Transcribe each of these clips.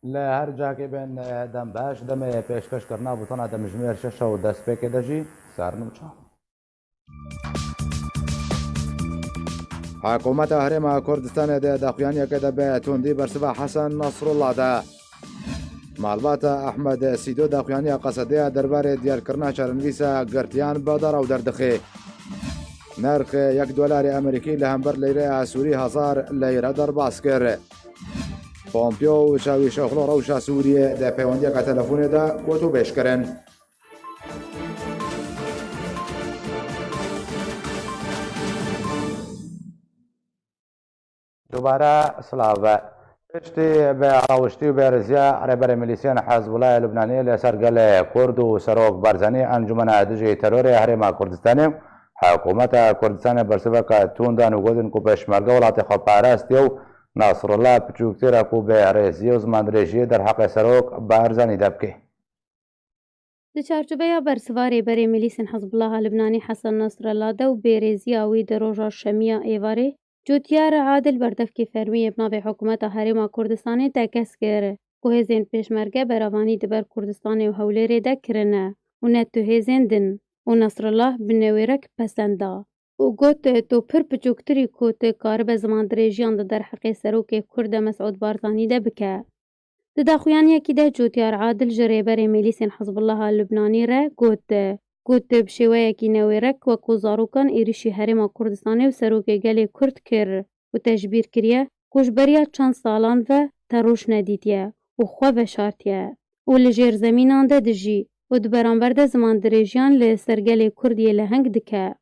لی هر جا که بین دم باش دم پیشکش کرنا بوتنا دم جمیر شش و دست پی که دجی سرنم چا حکومت هرم کردستان ده دخیانی که به توندی برسوا حسن نصر الله ده معلومات احمد سیدو دخیانی قصدی دربار دیار کرنا چرنویسا گرتیان بدر و دردخی نرخ $1 امریکی لهمبر لیره سوری 1000 لیره در باسکر پومپیو شاوی شغل روشا سوریه ده پیوندی که تلفون ده گوتو بیش کرن دوباره سلاوه پشتی به راوشتی و به رزیا عربر ملیسیان حزب الله لبنانی لسرگل کرد و سروک برزنی انجمن دجی ترور حرم کردستان حکومت کردستان برسبک توندان و گودن کو پشمرگه ولات خود پارستی و ناصر الله پچوکتیر کو به رزی و زمان رژی در حق سروک برزنی دبکی د چارچوبه برسواری بری ملیسین حزب الله لبنانی حسن نصر الله ده و بیریزی آوی در روژا شمیه ایواری جوتیار عادل بردفکی فرمی ابناب حکومت حرم کردستانی تکس کرد که هزین پیشمرگه براوانی دبر کردستانی و حولیری ده کرنه و نتو هزین دن و نصر الله بنویرک پسنده و گوت تو پر پچوکتری کوت کار به زمان دریجیان ده در حقی سروک کرد مسعود بارزانی ده بکه د داخویانی کی ده جوتیار عادل جریبر ملیسین حزب الله لبنانی را گوت بشوی کی نویرک و کوزاروکان ایریشی حرم کردستانی و سروک گلی کرد کر و تجبیر کریه کوشبریا چند سالان و تروش ندیدیه و خو و شارتیه و لجیر زمینان ده دجی و دبرانبر ده زمان دریجیان لسرگل کردی لهنگ دکه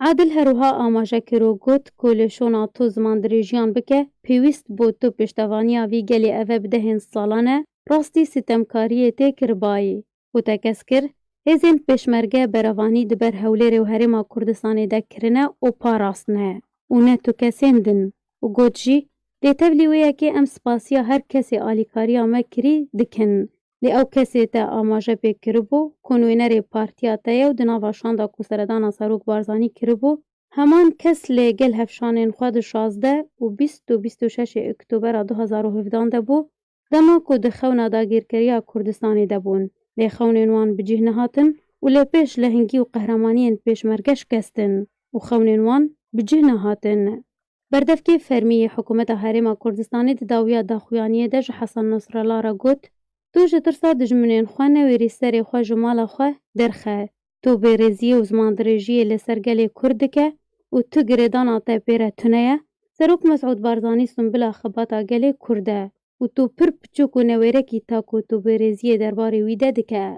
عادل هروها آماجه کرو گوت کولشونا تو زمان دریجیان بکه پیویست بود تو پشتوانی وی گلی اوه بدهن سالانه راستی ستمکاری تی کربایی و تکس کر هزین پشمرگه براوانی دبر حولیر و حرم کردستانی ده کرنه و پاراسنه و نه تو کسین دن و گوت جی لیتولی ویا که ام سپاسیا هر کسی آلیکاری آمه کری دکن لی او کسی تا آماجه پی کربو کنوینر پارتیا تایه و دناواشاندا کسردانا سروک بارزانی کربو همان کس لی گل هفشانین خود 16 و 20 و 26 اکتبر 2017 ده بو دما کو دخونا دا گیرکریا کردستانی ده بون لی خونین وان بجیه نهاتن و لی پیش لهنگی و قهرمانین پیش مرگش کستن و خونین وان بجیه نهاتن بردفکی فرمی حکومت حرم کردستانی ده داویا داخویانی ده حسن نصر الله را گوت تو جترسا دجمنین خو نویری سری خو جمالا خو درخه تو بیرزی و زمان درجی لسرگل کردکه و تو گریدانا تا پیره تنه سروک مسعود بارزانی سنبلا خباتا گل کرده و تو پر پچوک و نویره کی تاکو تو بیرزی درباری ویده دکه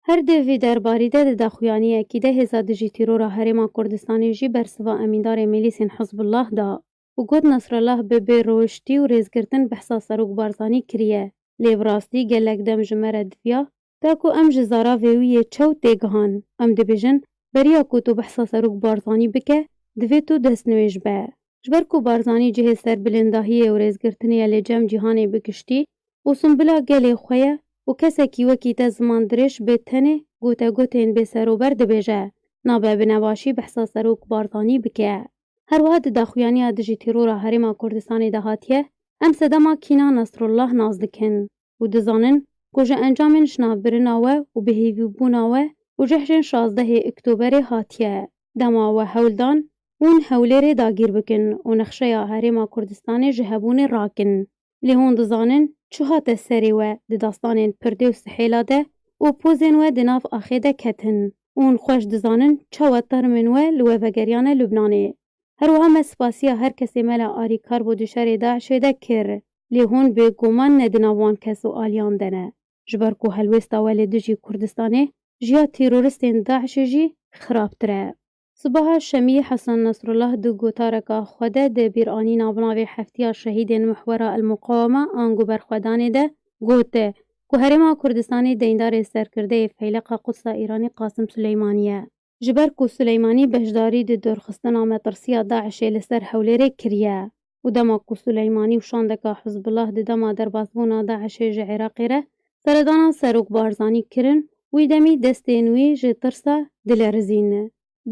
هر دوی درباری ده داخویانی اکیده هزاد جی تیرورا حرم کردستانی جی برسوا امیندار ملیسین حزب الله دا و گود نصر الله به روشتی و ریزگرتن بحثا سروک بارزانی کریه لیوراستی گلک دم جمره دویا تاکو ام جزارا ویوی چو تیگهان ام دبیجن بریا کو تو بحثا سروک بارزانی بکه دوی تو دست نویج به جبر کو بارزانی جه سر بلنداهی و ریزگرتنی لجم جهانی بکشتی و سنبلا گلی خویه و کسکی وکی تا زمان درش به تنه گوتا گوتین به سروبر دبیجه نابه بنواشی بحثا سروک بارزانی بکه هر واد داخویانی دجی تیرورا حرم کردستانی دهاتیه ام صدما کینا نصر الله ناز دکن و دزانن کجا انجامن شناف برناوه و بهیوی بوناوه و جهجن 16 اکتبر هاتیه دما و هولدان اون هولیر داگیر بکن و نخشه یا حرم کردستان جهبون راکن لیهون دزانن چو هات سری و داستان پرده و سحیلاده و پوزن و دناف آخیده کتن اون خوش دزانن چو ترمن و لوفگریان لبنانه هر وهم سپاسیا هر کسی ملا آری کار بو دشاری داعش ده کر لیهون به گمان ندنوان کسو آلیان دنه جبر کو هلوستا والد جی کردستانه جیا تیرورستین داعش جی خراب تره صبح شمی حسن نصر الله دو گوتارکا خوده ده بیرانی نابناوی هفتیا شهید محورا المقاومه آنگو برخودانه ده گوته که هرما کردستانی دیندار سرکرده فیلق قدس ایرانی قاسم سلیمانیه جبر کو سلیمانی بهداری د درخستنا مترسیا داعش لسر حولری کریه و دما کو سلیمانی و شاندکا حزب الله د دما دربازبونا داعش ج عراقی ره سردانا سروک بارزانی کرن و دمی دستینوی ج ترسا دلرزینه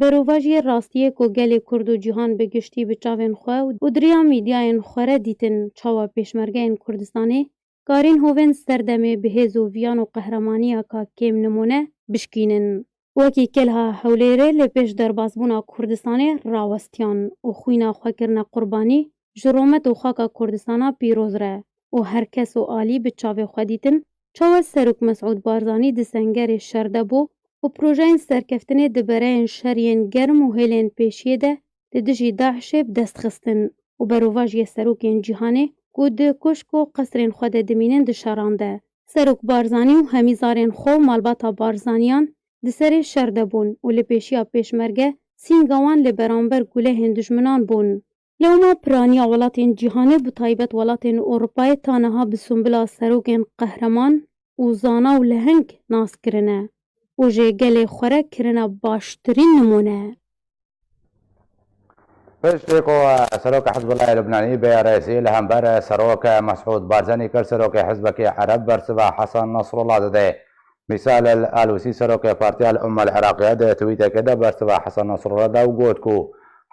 بروواجی راستیه کو گلی کرد و جهان بگشتی بچاوین خو و دریا میدیاین خوره دیتن چاوا پیشمرگین کردستانی کارین هۆڤێن سەردەمێ بەهێز و ڤیان و قەهرەمانیەکە کێم نمونە بشکینن. وەکی کلها هەولێرê lê pêş derbasbûna Kurdistanê rawestiyan û xwîna xwekirina qurbانî ji romet û xaka Kurdistana pîroz re û her kes û alî bi çavê xwe dîtin çawa Serok Mesûd Barzanî di sengerê şerde bû û projeyên serkeftinê di bereyên şeriyên germ û hêlên pêşiyê de di dijî Daişê bi dest xistin û berovajiyê serokên cîhanê ku di koşk û qesrên xwe de dimînin dişerande. Serok Barzanî û hemîzarên xwe û malbata Barzaniyan di serê şer de bûn û li pêşiya pêşmerge sînga wan li beramber gulehên dijminan bûn. Lewma piraniya welatên cîhanê bi taybet welatên Ewropayê ta niha bi sumbila serokên qehreman û zana û leheng nas kirine û jê gelê xwe re kirine baştirîn nimûne. پشتی کو سروک حزب الله لبنانی به رئیسی لهمبر سروک مسعود بارزانی کر سروک حزب که عرب برسوا حسن نصر الله ده مثال الالوسی سروک پارتی الامه العراقیه ده توییت کده برسوا حسن نصر الله ده و گوت کو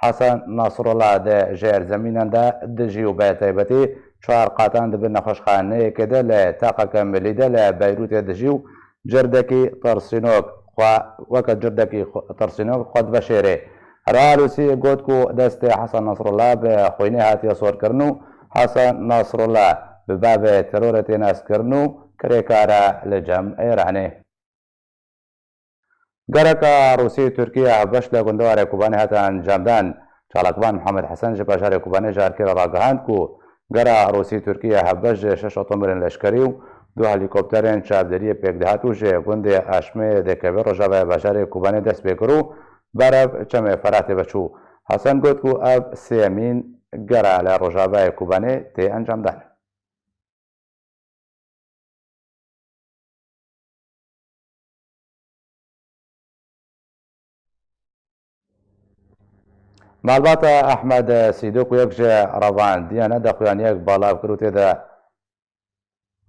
حسن نصر الله ده جیر زمینن ده دجیو به تایبتی چهار قاطان ده بین نخوشخانه کده لطاقه کملی ده لبیروت دجیو جردکی ترسینوک وقت جردکی ترسینوک خود بشیره رالوسی گوت کو دست حسن نصر الله به خوینه هاتی صور کرنو حسن نصر الله به باب ترورت ناس کرنو کریکارا لجم ایرانه گرکا روسی ترکیه بش لگندوار کوبانه هاتا انجامدان چالاکبان محمد حسن جباجار کوبانه جارکر راگهاند کو گرا روسی ترکیه بش 6 اتومبیل لشکری و 2 هلیکوپترین چابدری پیکدهاتو جه گند اشمه دکوی رجاوه باشار کوبانه دست بکرو برف چم فرات بچو حسن گوت کو اب سیمین گرا ل رجاوه کوبانه تی انجام دان معلومات احمد سیدو کو یک روان دیانه د خوانیک بالا کروته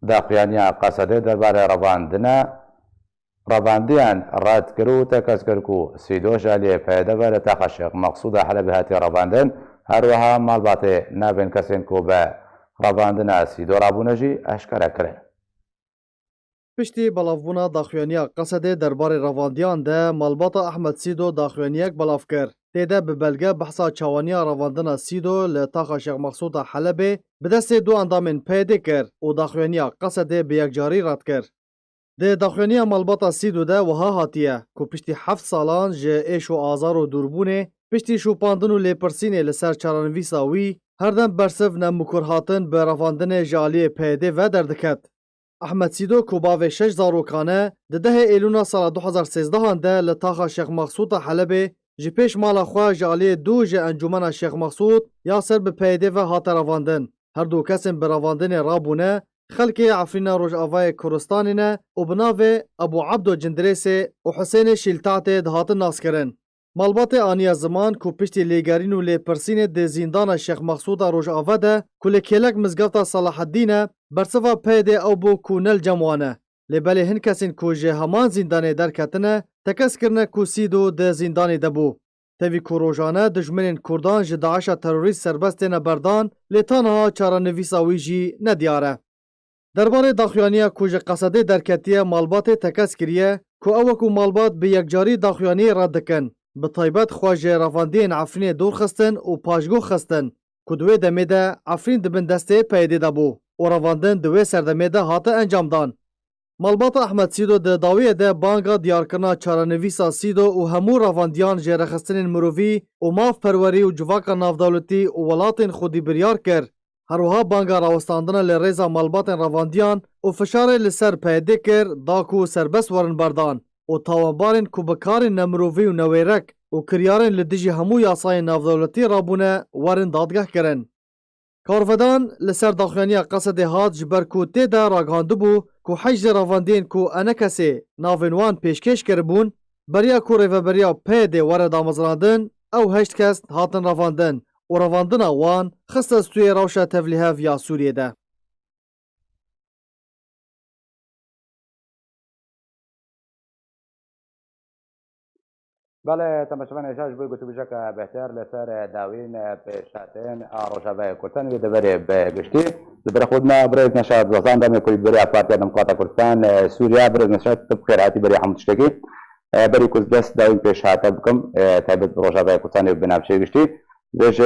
د خوانیا قصده درباره رواندنه رواندیان راد کرو تکس کرکو سیدو جالی پیدا بر تخشق مقصود حلب هاتی رواندن هر وها مالبات نابن کسین کو به رواندن سیدو رابونجی اشکره کرد. پشتی بلافبونا داخوانیا قصده دربار رواندیان ده مالبات احمد سیدو داخوانیک بلاف کرد. تیده به بلگه بحثا چوانیا رواندن سیدو لطاق شیخ مقصود حلبه به دست دو اندامین پیده کرد و داخوانیا قصده به یک جاری رد کرد. ده داخوانیا مالباتا سیدو ده وها هاتیه که پشتی 7 سالان جه ایش و آزار و دوربونه پشتی شوپاندن و لیپرسینه لسر چارنویسا وی هردن برسف نمکر هاتن به رواندن جالی پیده و دردکت. احمد سیدو که باوی 6 زاروکانه ده 10 ایلونا سال 2013 ده لطاق شیخ مقصود حلبه جه پیش مالا خواه جالی دو جه انجومن شیخ مقصود یا سر به پیده و هات رواندن. هر دو کسیم به رواندن رابونه خلک عفرینا روش آوای کورستانینه و بناوه ابو عبدو جندریسه و حسین شیلتات دهات ناس کرن. مالبات آنیا زمان کو پشتی لیگارین و لیپرسین ده زیندان شیخ مقصود روش آوه ده کو لکیلک مزگفتا صلاح الدینه برسفا پیده او بو کونل جموانه. لبالی هن کسین کو جه همان زیندانه در کتنه تکس کرنه کو سیدو ده زیندانه ده بو. تاوی کو روژانه دجمنین کردان جه داعش تروریست سربستین بردان لیتانها چارنویسا ویجی ندیاره. درباره داخوانیا کوج قصده درکتیه مالبات تکس کریه کو اوکو مالبات به یکجاری داخوانی رد دکن به طیبت خواجه رواندین عفرین دور خستن و پاشگو خستن کو دوی دمیده عفرین دبن دسته پیده دبو و رواندن دوی سردمیده هاته انجام دان. مالبات احمد سیدو ده داویه ده بانگا دیارکرنا چارنویسا سیدو و همو رواندیان جره خستن مروی و ماف پروری و جواکا نافدولتی و ولاتین خودی بریار کر. هروها بانگا راوستاندن لریزا مالباتن رواندیان و فشار لسر پیده کر داکو سربس ورن بردان و تاوانبارن کو بکارن نمروی و نویرک و کریارن لدیجی همو یاسای نافدولتی رابونه ورن دادگاه کرن. کارفدان لسر داخوانیا قصد هات جبر کو تیدا راگهانده بو کو حجز رواندین کو انکسی ناوینوان پیشکش کربون بریا کو ریوبریا پیده ورد آمزراندن او هشت کس هاتن رواندن و رواندن وان خست از توی روشا تفلیه یا سوریه ده. بله تماشاوان احساس بوی گوتو بجا که بهتر لسر داوین پیشتین روشابه کردستان و دبری بگشتی دبر خودنا برای نشاد وزان دم کوی برای پارتی دموکرات کردستان سوریا برای نشاد تبخیراتی برای حمد شتکی برای کردست داوین پیشتا بکم تابت روشابه کردستان و بنابشه گشتی ليش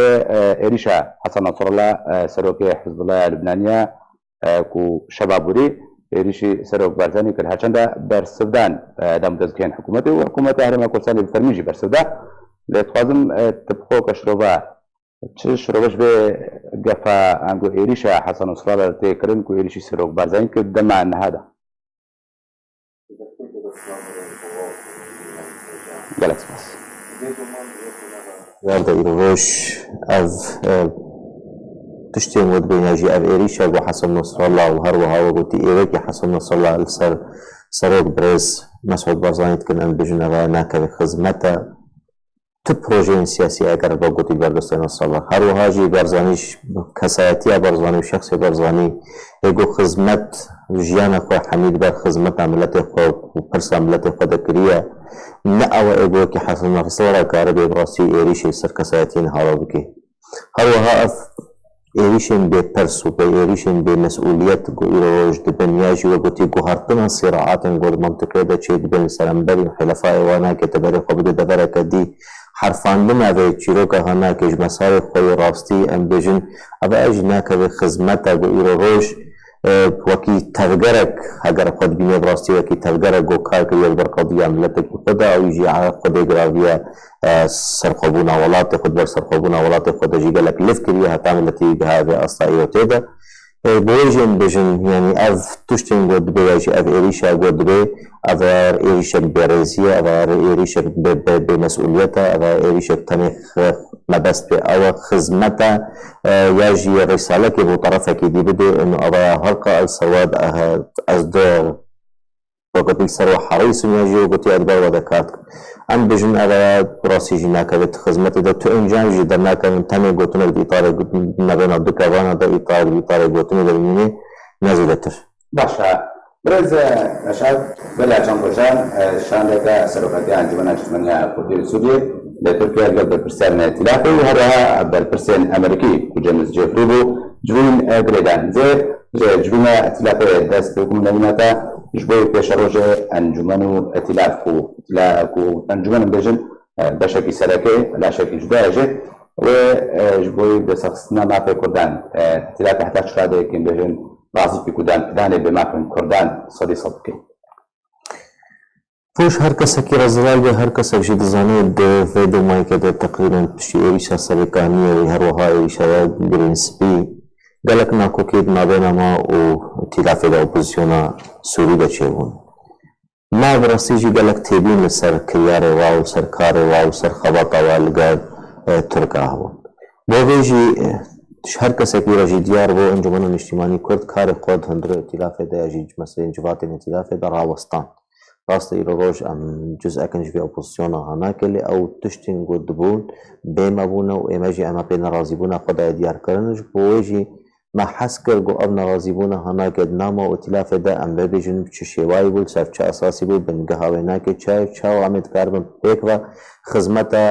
إريشا حسن نصر الله سروك حزب الله اللبنانية كو شبابوري إريشي سروك بارزاني كل هالشندا برسودان دام تزكين حكومته وحكومته هرما كورساني بفرميجي برسودان لتخازم تبخو كشروبا تش شروبش به قفا عنقو إريشا حسن نصر الله تكرن كو إريشي سروك بارزاني كدما عن هذا جلس بس يارد إيروش أف تشتين ود بيناجي أف إيريشا و حسن نصر الله وهروها وقلتي إيريكي حسن نصر الله السر سروك بريز مسعود بارزاني تكن أن بجنبا ناكا خدمته تبروجين سياسي أقر بقولتي بردستان نصر الله هروها جي بارزانيش كساتيا بارزاني وشخصي بارزاني يقو خدمت جيانا خو حميد بر خدمت عملت خو وبرس عملت خو دكريا نأوى إيقو كي حسن نصر الله كاربي براسي إيريشي سر كساتين هارو بكي هروها أف إيريشن ببرس وبإيريشن بمسؤوليات جو إيروج دبنياجي وقتي جوهرتنا صراعات جود منطقة دا شيء بين سلامبري حلفاء وانا كتبري قبض دبرك دي حرفان لما في تشيروكا هنا كج مسار خوي راستي ام بيجن ابا اجناك بخدمتا جو إيروج وكي تفجرك اگر قد بيني براستي وكي تفجرك جو كارك يلبر قضية عملتك خدا او يجي على قد جرافيا سرقبونا ولات خد بر سرقبونا ولات خد جي قالك لفكريها تعملتي بهذا اصلا ايوتيدا بوجن بجن يعني اف تشتين قد بيجي اف إيريشا قد بي اف إيريشا بريزيا اف إيريشا بمسؤوليتها اف إيريشا تاني ما بس او خدمتها يجي رسالة كي طرفك دي بدي انه ابا هلقا السواد ازدار وقت سروا حريص يجي وقتي ادبار ودكات ام بجن ابا براسي جناك بتخدمت ده تو انجام جدناك من تاني قوتنا باطار نبينا دكوانا ده اطار قوتنا ده مني نزلتر باشا برز نشاد بلا جنبوجان شاندك سروكاتي انجمنا جسمانيا كودير سوريا لتركيا قبل برسان ائتلافي وهرها قبل برسان امريكي وجيمس جيفريبو جوين غريدان زي جوين ائتلافي داس بكم نموناتا جبوي بيش روجه انجمنو ائتلافكو انجمن بجن بشكل سلكي لا شكل جداجه وجبوي بسخصنا ما في كردان ائتلاف تحت شراده كين بجن رازي في كردان داني بما في كردان صدي صدقي فوش هر کس کی رزوال به هر کس جد زانه د فيديو ماي كده تقريبا شيء إيشا سرقانية وهروها إيشا برنسبي قالك ناكو كيد ما بينما وائتلاف الأوبوزيسيون سوري ده چهون ما براسيجي قالك تبين سر كيار واو سر كار واو سر خبط والقاد تركا هون بوجي هر کس کی رجی دیار و انجمن اجتماعی کرد کار خود هندر ائتلاف ده اجی مثلا جوات ائتلاف ده راوستان راست إيروج أم جزء كنج في أوبوزيسيون هناك اللي أو تشتين قد بون بين أبونا وإماجي أما بين رازيبونا قد ديار كرنج بوجي ما حسكر جو أبنا رازيبونا هناك ناما وائتلاف ده أم ببيجن بشيواي بول سافش أساسي بول بنجها هناك تشاو عمد كاربن بيكوا خدمتا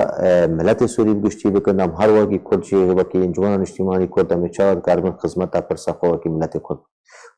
ملت سوري بگشتی بکنم هر وقتی کرد شيء وقتی انجمن اجتماعی کرد ام تشاو کاربن خدمتا پرسخو وقتی ملت کرد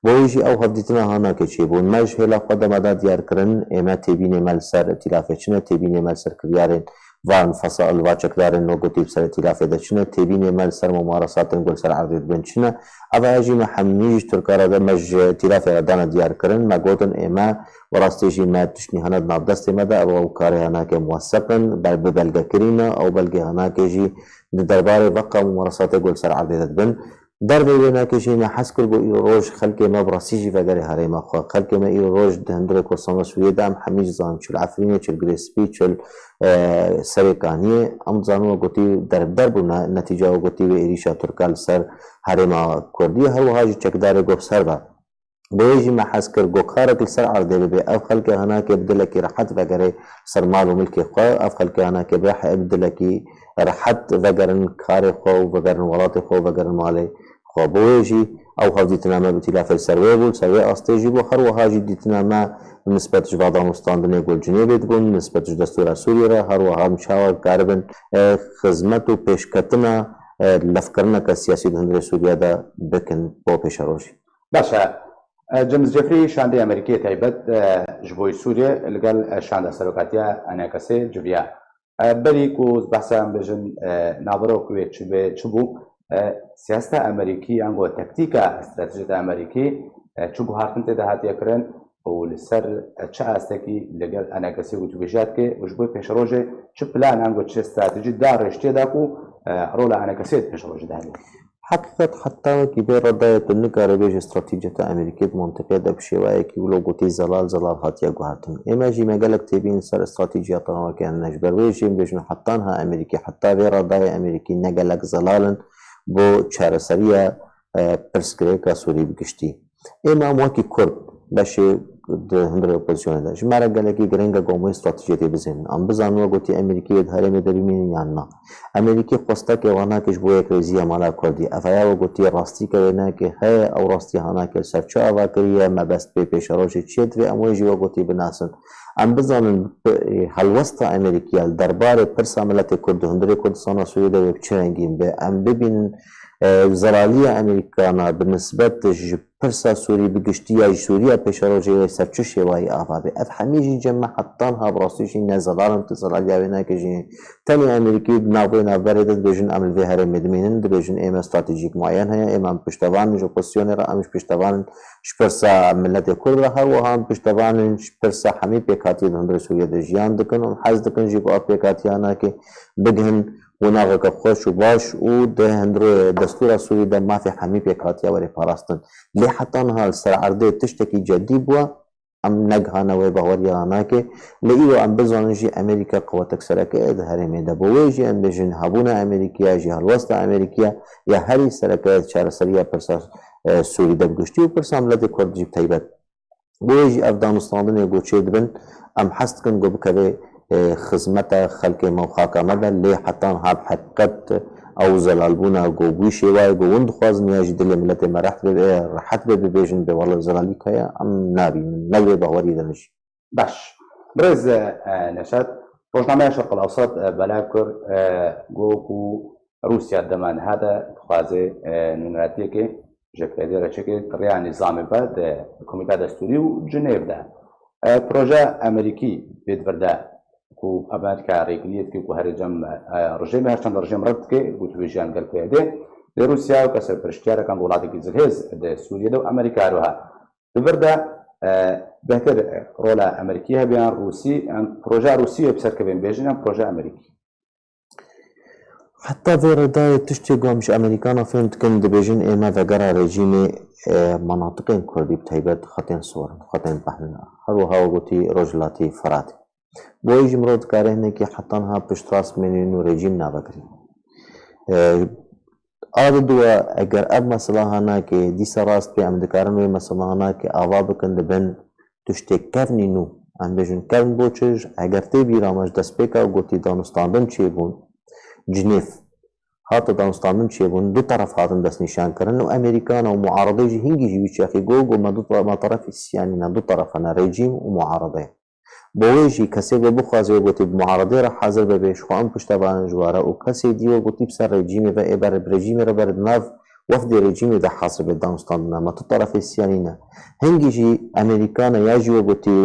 بويجي او هفديتنا هنا كشي بون ماج هلا قدم ادا ديار كرن اما تبين مال سر ائتلاف چنه تبين مال سر كريارن وان فصل واچكلارن نو گوتيب سر ائتلاف ده چنه تبين مال سر ممارسات گل سر عرض بن چنه اواجي محميج تركارا ده مج ائتلاف ادان ديار كرن ما گوتن اما وراستيجي ما تشني هنا نابدست مدا او كار هنا که موثقن ببلغ كرينا او بلغ هنا كجي دربار بقى ممارسات گل سر عرض بن در بينا كشي ما حسكر جو إيروج خلك ما براسيجي فجري هاري ما خا خلك ما إيروج دهندر كورسان سوية دام حميج زان شل عفرينة شل جريسبي شل سرقانية أم زانو قتي در بنا نتيجة قتي إيريشا تركال سر هاري ما كردي هو هاج چكدار جو سر با بيجي ما حسكر جو خارك السر عرضه بي أف خلك هنا كبدلك راحت فجري سر مال وملك خا أف خلك هنا كبراح ابدلك راحت فجرن كاري خو فجرن ولات خو فجرن مالي خو بويجي او هفديتنامه بتلافل سروي بول سروي استيجي بو هر وها جديتنامه نسبت جوادا مستاندنه گل جنوبی بون نسبت دستور سوریه را هر وها مشاور کاربن خدمت و پیشکتنا لفکرنا که سیاسی دهنده سوریه دا بکن با پیش روشی. باشه جیمز جفری شانده امریکی تایبت جبوی سوریه لگل شانده سروکاتیا انعکاسی جویا بری کوز بحثا بجن نابرو کوی چبو سیاست امریکی انگو تکتیکا استراتژیت امریکی چبو هاتن تدهات یکرن و لسر چه استکی لگل انعکاسی و توجیهات که وجبوی پیش روزه چه پلان انگو چه استراتژی دار رشته داکو رول انعکاسی پیش روزه دهی. حقیقت حتی که به ردای تنکار بیش استراتژیت امریکی منطقه دبشوایی که ولو گوتی زلال هاتیا گوهرتن. اما مگلک تبین سر استراتژیت آنها که نجبر ویشیم بیشن حتی ها امریکی حتی به ردای امریکی نگلک زلالن بو چارەسەریە پرسکرێکە سووری بگشتی. ئێمە وەکی کورد بەشێ هەندێک ئۆپۆزیسیۆنەدا ژمارە گەلێکی گرنگە گۆمەی استراتیژیەتی بزێنن ئەم بزانوە گوتی ئەمریکی هەرێمێ دەبینین یان نا ئەمریکی خۆستەکێ واناکەش بۆ یەک ڕێزیە مالا کوردی ئەڤایاوە گوتی ڕاستیکە وێناکێ هەیە ئەو ڕاستی هەناکێ سەرچۆ ئاواکەریە مەبەست پێ پێشەڕۆژی چێت وێ ئەمۆژی وە گوتی بناسن ئەم بزانن هەڵوەستە ئەمریکیال دەربارەی پرسا ملەتی کورد و هەندێک کوردستانە سووریە دەوێ بچرەنگین بێ ئەم ببینن زەرالیە ئەمریکانە بنسبەت پرسا سووری بگشتی یا سووریا پێشەڕۆژەوەی سەرچ شێوایی ئاوا بێ ئەف هەمیژی جەمە حەتان هاوڕاستیشی نەزەڵارن تو زەرالیاوێ ناکەژین تەنی ئەمریکی ناوبۆی ناوبەرێ دەبێژن ئەملێ هەرێمێ دمێنن دەبێژن ئێمە استراتیژیک مایەن هەیە ئێمە پشتەوانن ئۆپۆزیسیۆنێرە ئەمش پشتەوانن پرسا ملەتی کوردە هەروەها پشتەوانن پرسا هەمی پێکاتی هەندێک سووریا دەژیان دکن و حەز دکن ژی بۆ پێکاتیاناکێ بگهن وناغەکە خۆش و باش و دەهندرۆ دەستورە سووری دە مافی هەمی پێکاتیا وەرێ پاراستن لێ حەتان هەڵ سەرعەردەی تشتێکی جەدی بووە ئەم نەگهانەوەی بەوەریاناکێ لە ئیوە ئەم بزانژی ئەمریکا قوتەکسەرەکە هەرێمێدە بۆوەیژی ئەم بێژن هەبوونە ئەمریکیاژی هەڵوەستە ئەمریکیە یا هەری سەرەکەیت چارەسەریە پرسا سووری دەبگشتی و پرسا ملەتی کوردجی تایبەت بۆیژی ئەفغانستاندنێ گۆچێ دبن ئەم حەستکن گۆ بکەوێ خزمەتە خەڵکی مەوخاکەمەدە لێ حەتان هاب حقیقت ئەو زەلالبوونە گۆبووی شێوای گۆون دخوازن یاژی دلێ ملەتێ مەرەحت بێ ڕەحەت بێ ببێژن بێ وەڵە زەلالی کەیە ئەم نابینن نەوێ بەوەری دەنیشی باش برز نشات ڕۆژنامەیە شەرق الأوسط بەلا کرد گۆکو رووسیا دەمان هەدە خوازێ نونەتیەکێ ژەکرێدێرەچێکێ ڕیا نیزامی بە کۆمیتا دەستوری و جنێڤدا پرۆژە ئەمریکی بێدبەردە ku Amerika rêgiliyet ku herê cem rejêmê her çend rejêm red dike gotûbêjiyan gel pêdê lê Rûsya û serpirştyarekan welatekî zilhêz di Sûriyê û Amerîka roha li vir de behtir rola Amerîkî hebe yan Rûsî proje Rûsî bi serkevên bêjin yan proje Amerîkî حتی vê redayê tiştê got ji Amerîkana fêm dikin dibêjin ême vegera rejîmê manatiqên Kurdî bi taybet xetên sorin xetên behnina her wiha gotî rojhilatî Firatê بۆی ji mirov dikare hinekî hetan ha piştrast menîn û rejîm navekirin a biduwe eger ev mesela hanakê dîsa rast pê em dikarin wê mesela hanakê ava bikin dibin tiştê kevnî nû em bêjin kevn bo çi eger tê bîra me ji destpêka gotî danûstandin çêbûn cinêv hata danûstandin çêbûn du taraf hatin destnîşankirin û Amerîkana û muaredê jî hingî jî wî çexî got me tarafî siyanîna du tarafane rejîm û muaredê بۆوەیژی کەسێک بە بخوازەوە گوتی معارضێ را حاضر بەبێ خۆم پشتەوانە ژوارە و کەسێ دیوە گوتی بسەر ڕێجیمێ بە ئێبەر ڕێژیمێ رە بەرد ناو وەفدی ڕێجیمێ دا حاصر بێت دانوستاندنە مە تو طرفی سیانینە هەنگیژی ئەمریکانە یاژیوە گوتی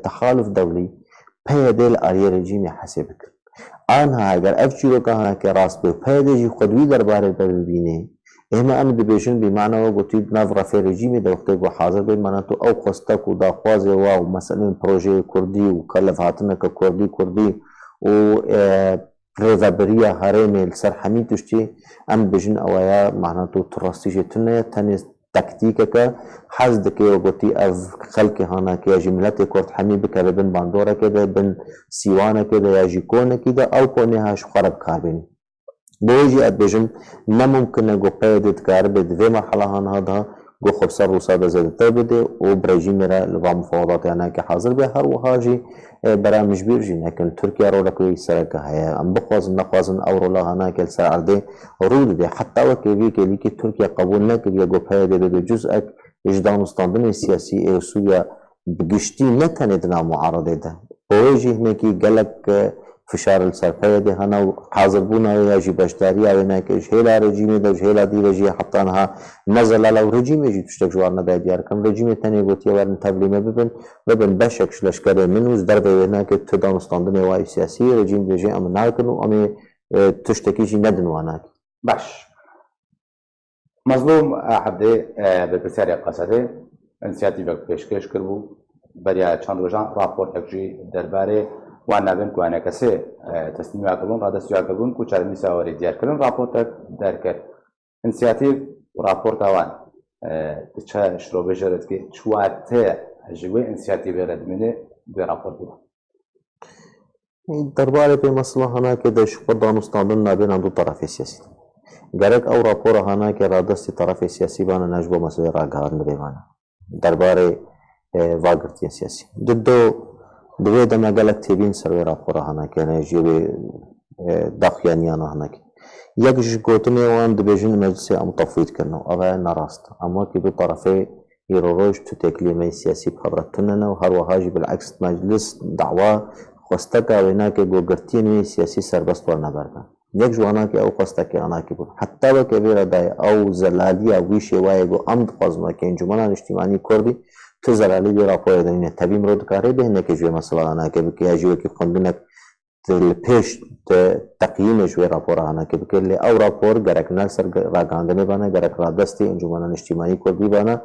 تەخالف دەولی پەیە دێ لە ئاریە ڕێجیمێ حەسێ بکرد ئانها ئەگەر ئەف چیرۆکە هەناکە ڕاست بێ و پەیە دێژی خودوی دەربارەی ببینێ ئێمە ئەم دەبێژن بیمانەوە گوتی ناو ڕەفێ ڕێژیمێ دەوەختێک بۆ حاضر بێت مانەتۆ ئەو خۆستەک و داخوازێەوە و مەسەلەن پرۆژەی کوردی و کەلەف هاتنەکە کوردی و ڕێڤەبەریە هەرێمێ لەسەر هەمی توشتی ئەم بژن ئەوەیە مانەتۆ توڕاستیژێ تنەیە تەنێ تەکتیکەکە حەز دەکەوە گوتی ئەv خەڵکی هاناکە یاژی ملەتی کورد هەمی بکەوێ بن باندۆرەکەدا بن سیوانەکەدا یاژی کۆنێکیدا ئەو کۆنێ هاش خوارە بکاربێنی بۆژی ئەدبێژن نەممکنە گۆپەیە دێتکار بێت دوێ مەرحەڵە هەنهادا گۆ خۆبسەر ڕووسا دەزێتتە بدێ و برێژیمێرە لە با مفاوضاتیاناکە حاضر بێ هەروەها ژی برا مجبور جين لكن تركيا رو لكوي سرك هيا ام بخوازن نخوازن اورو لا هنا كل سر عرضه رود دي حتى وكيفي كلي كي تركيا قبول نكر يا جوبها دي بجزء اجدام استنبن السياسي او سوريا بگشتی نتندنا معارضه ده بوجه هناكي قالك فشار السرفيه ده هنا حاضر بونا يجي بشتاري او هناك جهيلا رجيمي ده جهيلا دي رجي حتى انها نزل على رجيم يجي تشتك جوارنا ده ديار كم رجيم تاني بوتي ورن تبليمه ببن بشك شلشكره منوز دربه هناك تدان استندن واي سياسي رجيم بيجي ام ناكنو ام تشتكيجي ندن هناك باش مظلوم حدي بالبرساري قصدي انسياتيفك پیشکش کربو برای چند روزان راپورت اکجی درباره وان نبین کوانه کسی تسلیمی اکبون را دستیو اکبون کو چرمی سواری دیار کردن راپورت درکر انسیاتیو راپورت وان چه شروع بجرد که چوارته جوی انسیاتیو ردمینه به راپورت بود درباره به مسئله هنا که دش قدام استادن نبین دو طرف سیاسی گرک او راپور هنا که را دست طرف سیاسی بانه نجبو مسئله را گهار نبیمانه درباره واقعیت سیاسی دو دوی دم اگلک تبین سروی راپور هانا که نجیب داخیانیان هانا که یکش گوتنی وان دبیجن مجلس ام تفویض کرنو اوه نراست اما که دو طرفه ایروروش تو تکلیمه سیاسی بخبرتنن و هر وهاجی بالعکس مجلس دعوا خوستکا وینا که گوگرتینوی سیاسی سربست ورنه برکن یک جوانا که او خوستکی آنا که بود حتی و که بیر دای او زلالی او ویشی وای گو امد خوزما که انجمنان اجتماعی کردی تو زلالی دی راپور دینه تبی مرود کاری بهنه که جوی مسئله آنا که بکی اجیو که خوندنک پیش تقییم جوی راپور آنا که بکی لی او راپور گرک نلسر راگاندنه بانه گرک را دستی انجمنان اجتماعی کردی بانه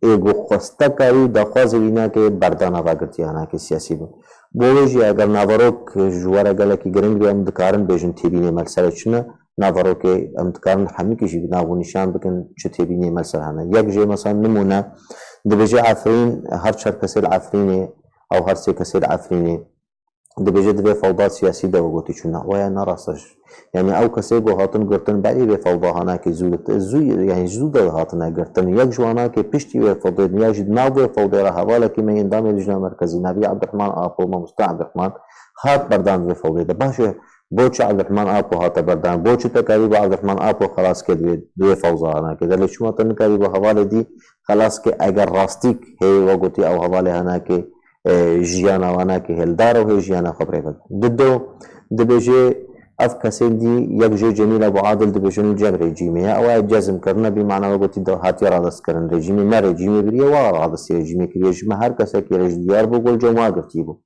ایگو خوستکاری دخواز وینا که بردانا واگرتی آنا که سیاسی بود بوجی اگر ناوروک جوار گله کی گرنگ به امدکارن بیشن تبینه ملسر چنه ناوروک امدکارن همی کشی ناو نشان بکن چه تبینه ملسر هنه یک جه مثلا نمونه دبیجه عفرین هر چهار کسی عفرینه او هر سه کسی عفرینه دبیجه دبی فوضا سیاسی دو گوتی چنه ویا نراستش یعنی او کسی گو هاتن گرتن بعدی به فوضا هنه که یعنی زود هاتن گرتن یک جوانا که پشتی به فوضا نیاجد ناو به فوضا را حواله که من اندام لجنه مرکزی نبی عبدالرحمن آپو ما مستع عبدالرحمن هات بردان به فوضا ده باشه بوچ عبدالرحمن آپو هات بردان بوچ تکاری با عبدالرحمن آپو خلاص که دوی فوضا هنه که دلی شما تنکاری با حواله دی خلاص که اگر راستیک هی و گوتی او حواله هنه که جیانا وانا که هلدار و جیانا خبره بود دو دبیجه اف کسی دی یک جو جمیل ابو عادل دبیجن جم رژیمه او جزم کرنا بمعنى وقتی دو هاتی را دست کرن رژیمه نه رژیمه بریه و را دست رژیمه که رژیمه هر کسی که رژیار بگل جمع گرتی بو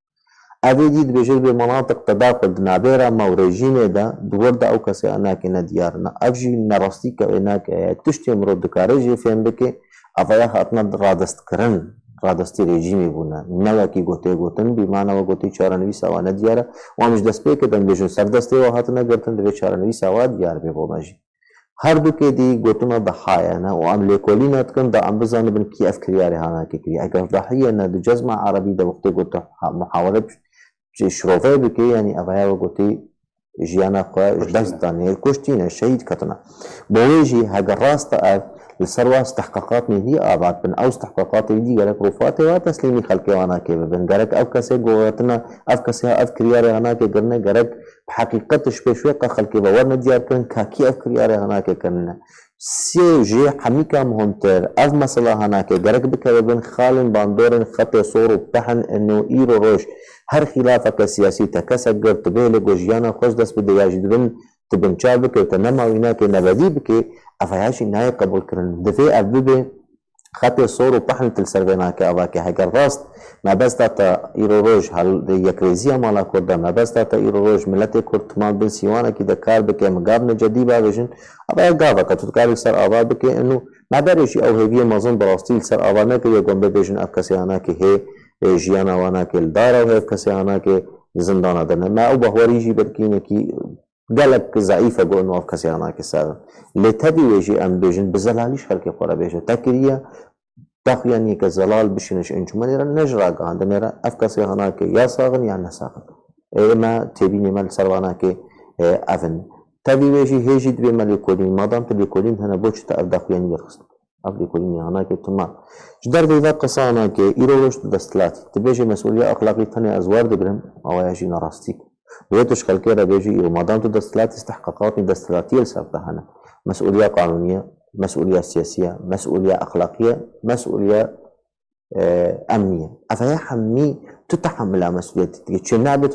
اوی دید بجل به مناطق تداخل دنابیرا ما رژیمه دا دورد او کسی انا که ندیار نه افجی نراستی که انا که تشتی مرود دکاره جی فهم بکه افایا هاتنا را دست کرن رادستی رژیمی بونه نه کی گوتن بیمانه و گوتی 490 سوانه دیاره و همش دست به کدن بیشون سردستی و هاتنه گرتن دوی 490 سواد دیار به بودنجی هر دو که دی گوتنا ضحایا نه و عمل کولینات کن دا ام بزن بن کی افکریاری هانا کی کری اگر ضحیه نه د جزمه عربی د وقت گوت محاوله شروفه بکی یعنی اویا و گوتی جیانا خو دست دانیل کشتینه شهید کتنا بویجی هگر راست لسروا استحقاقات نهدي آباد بن أو استحقاقات دي جرك رفات وتسليمي خلقي وانا كي بن جرك أو كسي جواتنا أف كسي أف كرياري هنا كي قرنا جرك بحقيقة شوي خلقي بورنا ديار كن كاكي أف كرياري هنا كي كنا سي جي حميكا مهمتر أف مسألة هنا كي جرك بكربن خالن باندورن خط صور بحن إنه إيرو روش هر خلافة سياسي تكسر تبيه لجوجيانا خوش دس بدي يجدبن تبن شابك وتنمى ويناك نبدي بك افایاشی نای قبول کردن دفعه ابدی خط صور و پهن تل سروینا که آوا که هگر راست ما بس تا ایروروج حال یک ریزی مالا کرده ما بس تا ایروروج ملت کرد تمام بن سیوانا که دکار بکه مقابل جدی باوجن آوا گاوا که تو کاری سر آوا بکه انو ما درشی او هیوی مازن براستی سر آوا نه که یکم ببیشن افکسی آنا که هی جیانا وانا که الدارا و افکسی آنا که زندان دارن ما او بهوریجی برکینه که قالك ضعيفة قول نوف كسيانا كسر لتبي ويجي أم بيجن بزلاليش خلقي قرا بيجن تكريا تخياني كزلال بشنش إنشو منيرا نجرا قاند ميرا أفكسي هناك يا صاغن يا نساغن إما تبيني مال سروانا كي أفن تبي ويجي هيجي دبي مال يكولين مادام تبي يكولين هنا بوش تأف دخياني برخصن أفريقيا هنا كتما جدار ذا قصانا كي إيروش دستلاتي تبيجي مسؤولية أخلاقية ثانية أزوار دبرم أو يجي نراستيك ويتش خلكيرا بيجي إيرو ما دام تدستلات استحقاقات دستلاتية لسبتها هنا مسؤولية قانونية، مسؤولية سياسية، مسؤولية أخلاقية، مسؤولية أمنية. أفهي حمي تتحمل مسؤوليتي تشنعبي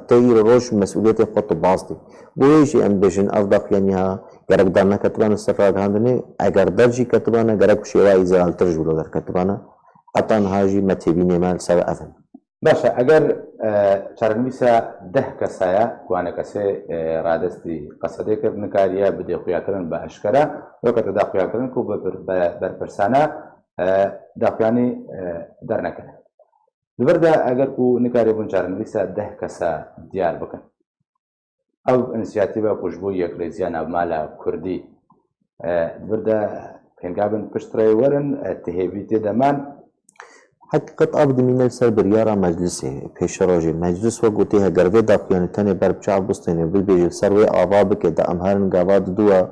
تغير روش مسؤوليتي خط باسطي بويجي أم بيجن أفضل يعني گرک دانا کتبانه سفر گاندنی اگر درجی کتبانه گرک شیوایی زال ترجمه در کتبانه حتی هاجی متبینی مال سو افن. باشه اگر چرنویسا ده کسایا کوانه کسی رادستی قصدی که نکاریا بدی خیاطرن با اشکره وقت دا خیاطرن کو بر پرسانه داخیانی در نکنه. دبرده اگر کو نکاری بون چرنویسا ده کسا دیار بکن. او انسیاتیبه خوشبوی یک ریزیان مال کردی دبرده کنگابن پشترای ورن تهیبیتی دمان حقیقت آبد مینل سر بریارا مجلسه پیش راجع مجلس و گوته ها گرده داخیان تنه بر بچه بستنه بل بیجل سر و آواب که دا امهارن گاواد دوا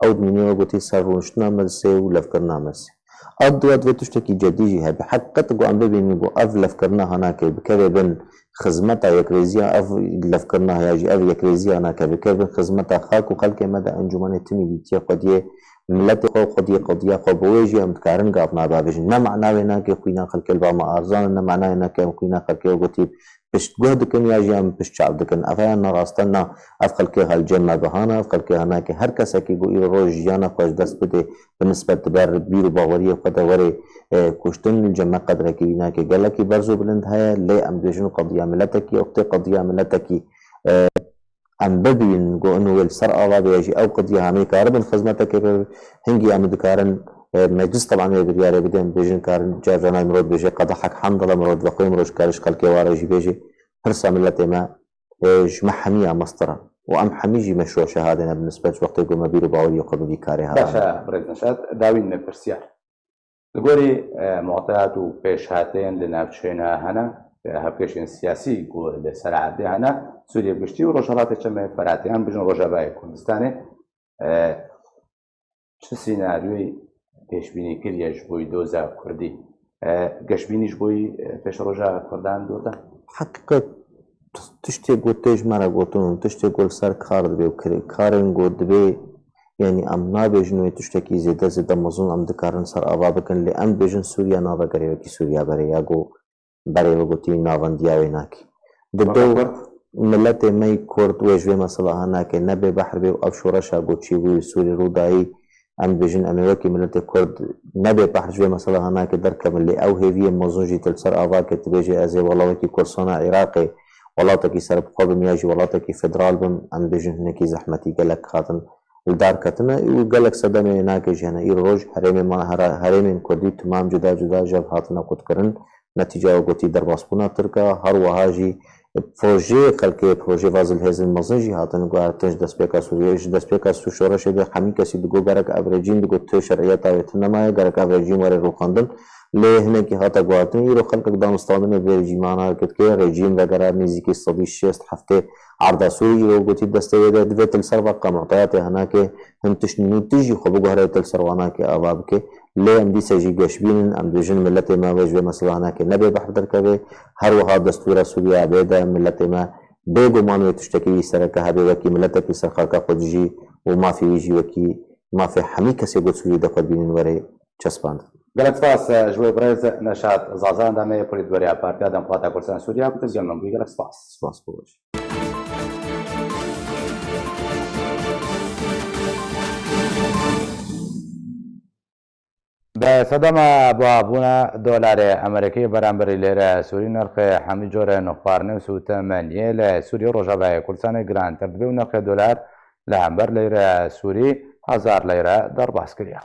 او دمینی و گوته سر رونشنا مرسه و لفکرنا مرسه آد دوا دوی تشتکی جدیجی ها بحقیقت گو ام ببینی گو اف لفکرنا هانا که بکره بن خدمت یک ریزیا اف لفکرنا هیاجی اف یک ریزیا هانا که بکره بن خدمت خاک و خلق مدى انجمان تمی بیتی قدیه ملت قضية بويجي أم تكارن قابنا بابجن ما معناه هنا كي خوينا خلك الباما أرزان ما معناه هنا كي خوينا خلك وقتي بش جهدكن يا جام بش شعبكن أفانا راستنا أفقل كي هالجمع بهانا أفقل كي هنا كي هر كسا كي بو روج جانا خوش دست بده بالنسبة تبار بيرو باورية قدر وري كوشتن الجمع قدر كي هنا كي قال لك برزو بلند هيا لي أم بيجن قضية ملتك أختي قضية ملتك ام ببین گو انو ول سر آوا بیاجی او قضیه همی کاربن خدمتك هنگی ام دکارن مجلس طبعا بیاری بدن بیجن کارن جارنا مرود بیجی قضاحك حمد الله مرود وقوی مروش کارش خلقی وارجی بیجی هرسا ملت ما جمع حمية مسطرة وام حميجي مشروع شهادنا بالنسبة وقت يقول ما بيرو باولي يقبلي كاري هذا باشا بريد نشاط داوين برسيار لقولي معطيات وبيش هاتين لنافشينا هنا هفكشين سياسي يقول لسرعة دي هنا سوريا بشتي وروجالات كما فراتيان بجن روجاباي كردستاني چه سيناريوي پێشبینی کردیش بۆی دۆزە کوردی گەشتبینیش بۆی پێش ڕۆژە کوردان دووردا حقیقت تشتێک گوت تێژمانە گوتم تشتێک گۆل سەر کار دەبێ و کارن گوت دەبێ یعنی ئەم نابێژنەوەی تشتێکی زێدە زێدە مەزون ئەم دکارن سەر ئاوا بکەن لێ ئەم بێژن سووریا ناوەگەرێوەکی سووریا بەرەیە گۆ بەرێوە گوتی ناوەندیاوێ ناکە دەبێ ملەتێ مەی کورد وێژوێ مەسەڵەها ناکێ نەبێ بەحر بێ و ئەو شۆڕەشا گۆچی بووی سووری ڕوودایی ام بيجن امريكي ملت كرد نبي بحر جوي مثلا هناك دركم اللي او هيفي موزوجي تلسر افاك تبيجي ازي والله كي كورسونا عراقي والله تكي سرب قوب مياجي والله تكي فدرال بم ام بيجن هناك زحمتي قالك خاطن الدار كتنا وقالك صدمه هناك جهنا يروج حريم ما حريم كردي تمام جدا جدا جاب هاتنا قد كرن نتيجه وقتي درباسبونا تركا هر وهاجي پروژه خلقی پروژه وازل هزن مزنجی هاتن گوارتش دست پیکا سوریش دست پیکا سو شورش ده همین کسی دگو گرک ابرجین دگو تو شرایط آیت نمای گرک ابرجین وره رو خواندن له هنه کی هاتا گوارتن یرو خلق دام استادن برجیمانا کرد که رژیم وغیره نزدیک 126 هفته عرض سوری رو گوتی دسته ده دوت السر وقع معطیات هنا که هم تشنو تیجی خو بگوهره السر وانا که اواب که ليه ام دي سجي قشبين ام دوجن ملتي ما وجه مثلا هناك نبي بحر دركبه هر وها دستور سوريا بيدا ملتي ما بيجو ما تشتكي سركه هبه وكي ملتك سرخركه خدجي وما في يجي وكي ما في حمي كسي قد سوريا دخل بين وري چسباند قالت سپاس جوي برز نشاط زازان دامه پوليت بريا بارتي ادم قاطع كردستان سوريا كنت جمعهم قالت سپاس بوش به صدام بابونا دلار امریکایی برابر لیره سوری نرخ همه جور نخبارنه سوت منیه ل سوری روجابه کردستان گران تبدیل و نرخ دلار لامبر لیره سوری 1000 لیره در باز کرده.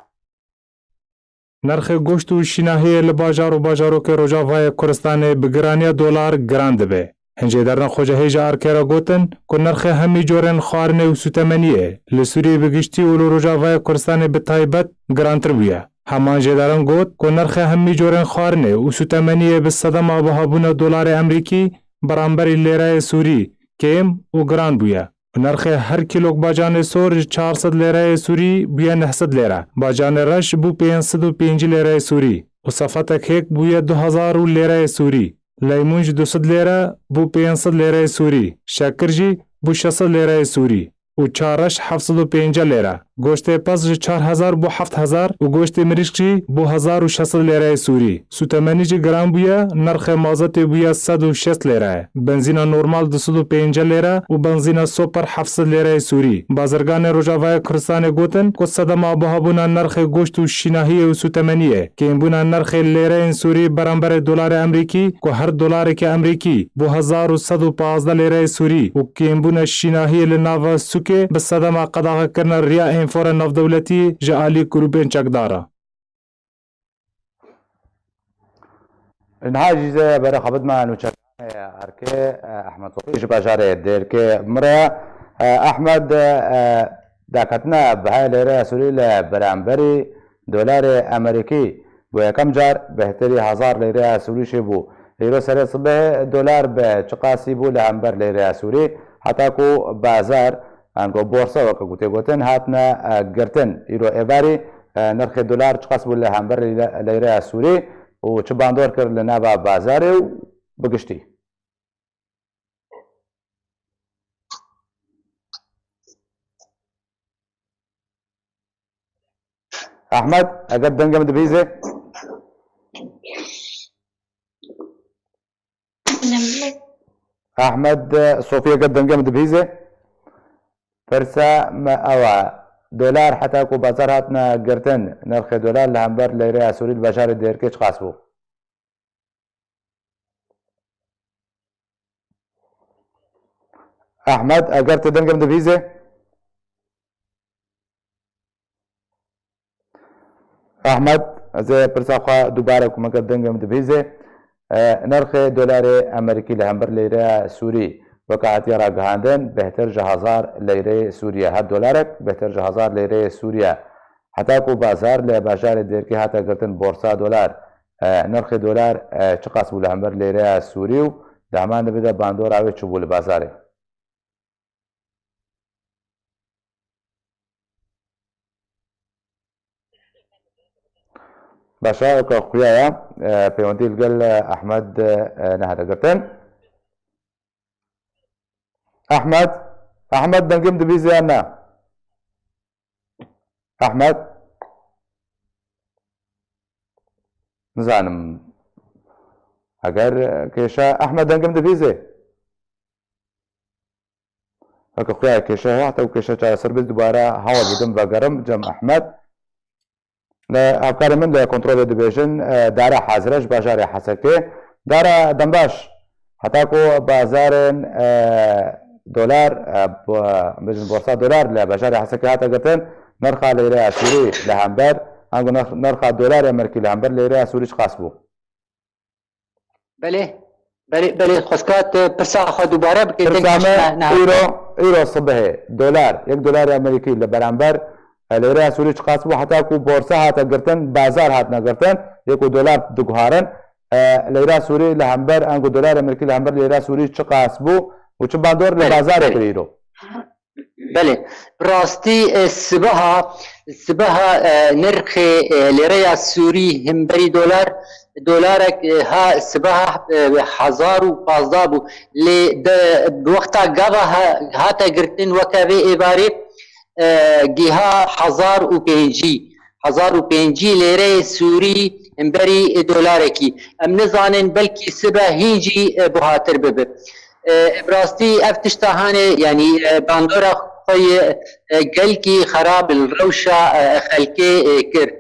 نرخ گوشت و شیناهی لباجارو که روجابه کردستان بگرانی دلار گران دبه. هنجه درن خوجه هیجا ارکیرا گوتن که نرخ همی جورن خوارنه و سوت منیه لسوری بگشتی و روجابه کردستان به تایبت گران تربیه. همان جدارن گوت که نرخ همی جورن خوارنه و سوتمنیه به صدم آبهابون دلار امریکی برانبر لیره سوری کم و گران بویه. نرخ هر کیلوک باجان سور 400 لیره سوری بویه 900 لیره باجان رش بو 505 لیره سوری و صفت کیک بویه 2000 لیره سوری لیمونج 200 لیره بو 500 لیره سوری شکرجی بو 600 لیره سوری و چارش 705 لیره گوشت پس 4000 بو 7000 و گوشت مریشکی بو 1600 لیره سوری سوتمنی جی گرام بویه نرخ مازت بویه 160 لیره بنزین نورمال 205 لیره و بنزین سوپر 700 لیره سوری بازرگان روجاوای کردستان گوتن که صدم آبها بونا نرخ گوشت و شیناهی و سوتمنیه که این بونا نرخ لیره سوری برانبر دلار امریکی که هر دلار که امریکی بو 1115 لیره سوری و که این بونا شیناهی لناو سوکه به صدم قداغ کرن ریا فور ناف دولتی جعلی گروپین چکدارا انها جيزة برا خبط ما نوشك أركي أحمد صوفي بجارة دير كي مرة أحمد داكتنا بهاي ليرة سوري برانبري دولار أمريكي وكم جار بهتري 1000 ليرة سوري شبو ليرة سري صبح دولار بچقاسي بو لعنبر ليرة سوري حتى كو بازار انگو بورصه وکه گوته گوتن هاتنا گرتن ایرو ایباری نرخ دلار چقاس بوله همبر لیره سوری و چه باندور کرد لنابا بازاره و بگشتی احمد اگر دنگم دبیزه احمد صوفيا اگر دنگم دبیزه فرسا ما أوا دولار حتى كو بازار هاتنا قرتن نرخ دولار لهمبر ليرة سوري البشار دير كيش قاسبو أحمد أقرت دنقم دبيزة أحمد زي فرسا خوا دوباره كو مقر دنقم دبيزة نرخ دولار أمريكي لهمبر ليرة سوري وكعتي راجهاندن بهتر 1000 ليره سوريا هر دولارك بهتر 1000 ليره سوريا حتى كو بازار لبازار ديركي حتى قرتن بورصه دولار نرخ دولار چقاس بول همبر ليره سوري دامان بده باندور اوي چبول بازار باشا كو خويا بيوندي القل احمد نهدا قرتن احمد دنقم دبيزي انا احمد نزانم اگر كيشا احمد دنقم دبيزي هكا خويا كيشا حتى كيشا چا سربز دوباره هوا بدم بقرم جم احمد لا افكار من لا كنترول ديفيجن دارا حازرش بازار حسكه دارا دمباش حتى كو بازارن دولار بجن بورصة دولار لبشار حسكي هاتا قرتن نرخى ليرة سوري لهمبر انگو نرخى دولار امريكي لهمبر ليرة سوري قاسبو بله خسكات برسا خو دوباره بكي ايرو صبح دولار 1 دولار امريكي لبرانبر ليرة سوري قاسبو حتى كو بورصة هاتا قرتن بازار هاتنا قرتن 1 دولار دقهارن ليرة سوري لهمبر انگو دولار امريكي لهمبر ليرة سوري قاسبو وچه باندور لبازار کریرو بله راستی سبها نرخ لیره سوری همبری دولارک ها سبها 1015 بو لی وقتا گاوا هاتا گرتن وکاوه ایباری گیها 1005 لیره سوری همبری دولارکی ام نزانن بلکی سبه هینجی بهاتر ببه براستی افتشتا هانه يعني باندورا خوي قلكي خراب الروشة خلكي كر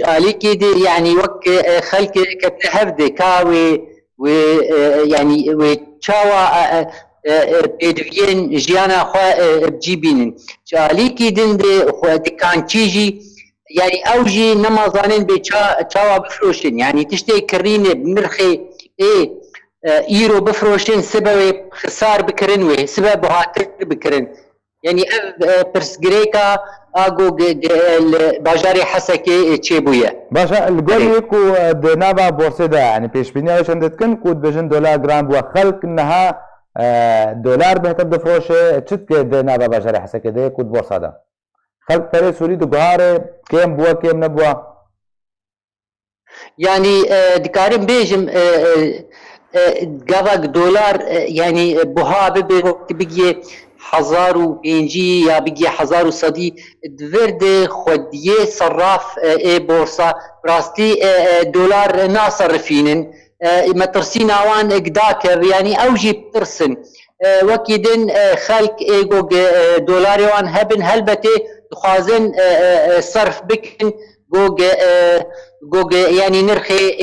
عليكي دي يعني وك خلكي كتهفدي كاوي ويعني وتشاوا بيدوين جيانا خوا بجيبين عليكي دين دي كان تيجي يعني اوجي نمازانين بتشاوا بفروشين يعني تشتي كرينه بنرخي ايه ايرو بفروشين سبب خسار بكرن وي سبب بهاتر بكرن يعني برسغريكا اگو باجاري حسكي تشيبويا باشا الجولي كو دنابا بورصه ده يعني پیش بینی شندت کن کود بجن دولار گرام و خلق انها دلار بهتر دفروشه چت که ده نابا باشاری حسا که ده کود بورسا ده خلق پره سوری دو گوهاره کم بوا کم نبوا يعني دكارم بيجم قبق دولار يعني بها بيجي 1005 یا بگی 1100 دورد خودیه صراف ای بورصه راستی دولار ناصرفينن مترسين اوان اقداك يعني اوجي بترسن وكيدن خلق ايجو دولار وان هبن هلبتي تخازن صرف بكن جوج يعني نرخي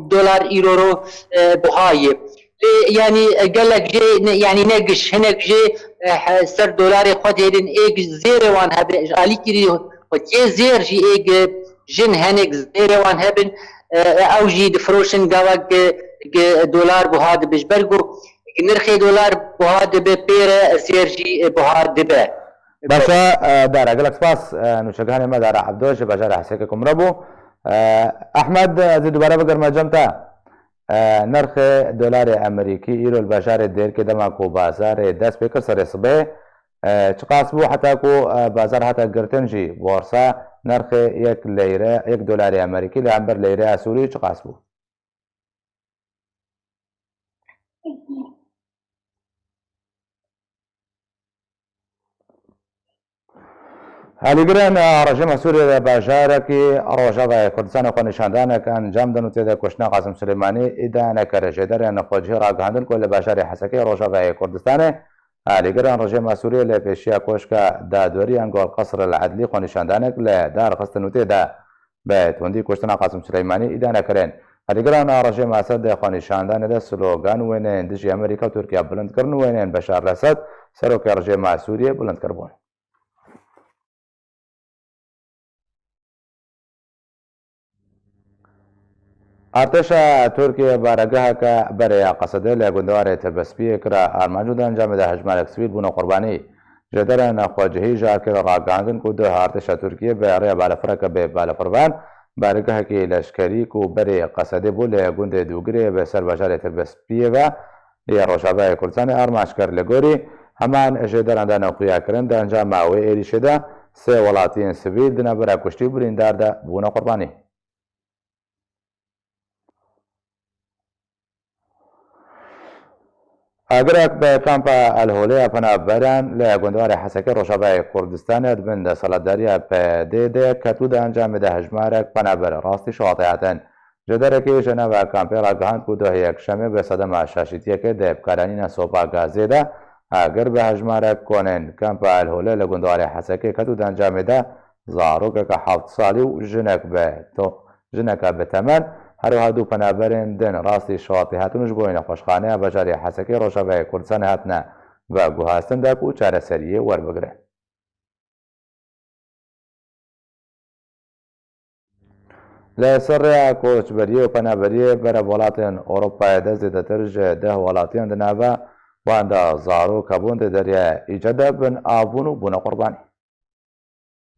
دولار ايرو بهاي يعني قال لك جي يعني نقش هناك جي سر دولار خد هيدن ايج زير وان هبن علي كيري خد زير جي ايج جن هناك زير وان هبن او جي دفروشن قالك دولار بهاد بجبرجو نرخي دولار بهاد ببير سيرجي بهاد به باشا دار قالك سباس نوشگان ما دار عبدوش باشا حسيكم ربو احمد زي دوباره بگر مجمتا نرخ دلار امریکی ایرو البشار دیر که دما کو بازار دست بکر سر صبح چقاس بو حتی کو بازار حتی گرتن جی بورصه نرخ یک لیره یک دلار امریکی لعنبر لیره سوری چقاس بو هلیگرن رژیم سوری باشارکی روجاوای کردستان خو نشاندانه که انجام دنو تیده کشنا قاسم سلیمانی ایدانه کرده در نخوجی را گهاندن کل باشار حسکی روجاوای کردستانه هلیگرن رژیم سوری لپیشیا کشکا دادوری انگو القصر العدلی خو نشاندانه که دار خستنو تیده به توندی کشنا قاسم سلیمانی ایدانه کرن هلیگرن رژیم اسد خو نشاندانه ده سلوگان وینه اندیشی امریکا و ترکیه بلند کرن وینه بشار الاسد سروک رژیم سوری بلند کربون ارتش ترکیه بارگاه که برای قصده لگندوار تلبسپی کرا آرمانجود انجام ده هجمارک سویل بونه قربانی جدر نخواجهی جارکر راگاندن کو ده ارتش ترکیه برای بالفرک به بالفروان بارگاه که لشکری کو برای قصده بو لگند دوگری به سر بشار تلبسپی و یا روشابه کردستان آرمانشکر لگوری همان جدر اندان اقویا کرن ده انجام معوی ایری شده سه ولاتین سویل دنا برای کشتی بریندار ده بونه قربانی اگرک به کامپ الهوله پنابران لگندوار حسکی روشابه کردستان دبند سالداری پدیده کتود انجام ده هجمارک پنابر راستی شواطعاتن جدرکی جناب کامپ را گهاند کوده یک شمه به صدم شاشیتیه که ده بکارانین سوپا گازیده اگر به هجمارک کنن کامپ الهوله لگندوار حسکی کتود انجام ده زاروک که 7 سالی و جنک به تمن هروها دو پنابرین دن راستی شواطی هاتونش بوین خوشخانه بجاری حسکی روشاوه کردستان هاتنه و گوهاستن ده کو چاره سریه ور بگره لسر کوچبری و پنابری بر ولاتین اروپای ده زیدترج ده ولاتین دنابه وان ده زارو کبون ده دریا ایجاده بن آبونو بونه قربانی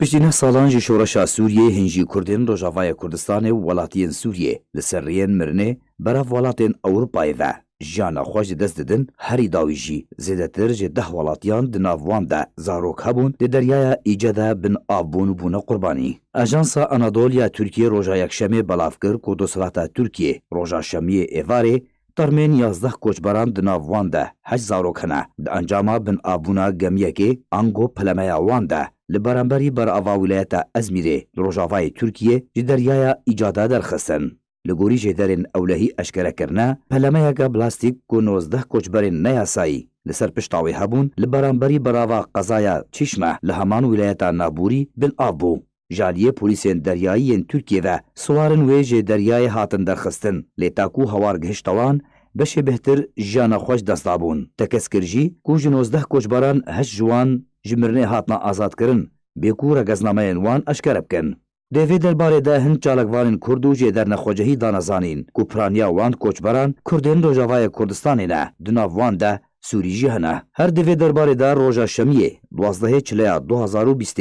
پشتینه سالان جی شورشا سوریه هنجی کردین روجاوای کردستان و ولاتین سوریه لسریین مرنه برا ولاتین اوروپای و جانا خوش دست ددن هری داوی جی زیدتر جی ده ولاتیان دناوان ده زاروک هبون ده دریای ایجاده بن آبون بونه قربانی اجانسا انادولیا ترکیه روژا یکشمی بلافکر کودو سلاتا ترکیه روژا شمیه ایواره ترمین 11 کوچبران دناوان ده 8 زاروک هنه ده انجاما بن آبونا گمیه که انگو پلمیا وان ده لبرانبری بر آوا ولایت ازمیره روجاوای ترکیه جی دریای ایجاده درخستن لگوری جدرین اولهی اشکره کرنا پلمه که بلاستیک کو 19 کوچبرین نیاسایی لسر پشتاوی هبون لبرانبری بر آوا قضایا چشمه لهمان ولایت نابوری بن آبو جالیه پولیسین دریایی ترکیه و سوارن ویج دریای هاتن درخستن لیتاکو هوار گهشتوان بشه بهتر جانا خوش دستابون تکسکرجی کو 19 کوچبران هش جوان جمرنه هاتنا آزاد کرن بیکو رگزنامه وان اشکره بکن دوی درباره ده هند چالکوانین کردو جی در نخوجهی دانزانین کو پرانیا وان کوچبران کردین روجاوای کردستانی نه دناو وان ده سوری جی هنه هر دوی درباره ده روجا شمیه 12 چلیا 2020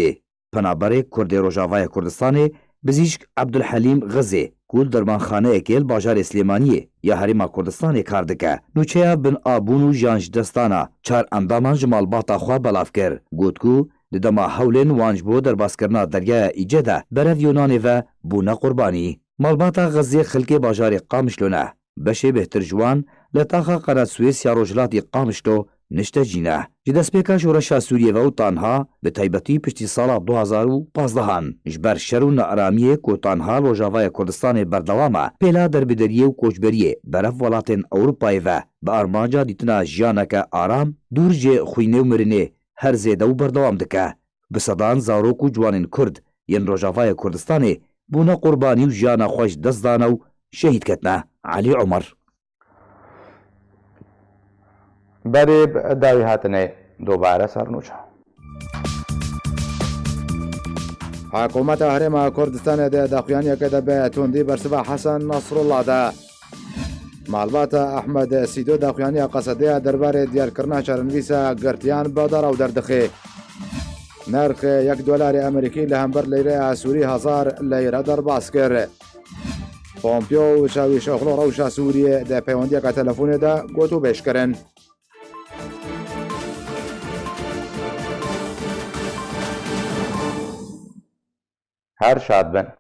پنابره کرد روجاوای کردستانی بزیشک عبدالحلیم غزه کول دەرمانخانەیەکێ لە باژارێ سلێمانیە یا هەرێما کوردستانê کار dike. Nûçeya bin abûn û jan ji destana çar endaman ji malbata xwe belav kir. Got ku di dema hewlên wan ji bo derbaskirina deryaya îce de berev Yûnanê ve bûne qurbanî. Malbata Xeziyê xelkê bajarê Qamişlo ne. Beşê bêhtir ji wan li taxa qena Swês ya rojhilatê Qamişlo nişte jîne. Ji destpêka şoreşa Sûriyê ve û tanha bi taybetî piştî sala 2015 ji ber şer û nearamiyê ku tanha Rojavaya Kurdistanê berdewam e, pêla derbederiyê û koçberiyê berev welatên Ewropayê ve bi armanca dîtina jiyaneke aram dûr jê xwînê û mirinê her zêde û berdewam dike. Bi sedan zarok û ciwanên Kurd yên Rojavaya Kurdistanê bûne qurbanî û jiyana xwe ji dest dane û şehîd ketine. Elî Umar. berê bi dawî hatine dobare sernûçe. Hekûmeta Herêma Kurdistanê de daxuyaniyeke de be tundî bersiva Hesan Nasrullah de. Malbata Ahmed Sîdo daxuyaniya qesedeya derbarê diyarkirina çarenivîsa girtiyan badara û derdixê. Nerxê $1 Amerîkî li hember leyreya Sûrî 1000 leyre derbas kir. Pompeo û Çavîşoxlu Rewşa Sûriyê de peywendiyeka telefonê de got û bêş kirin. Her şad bin.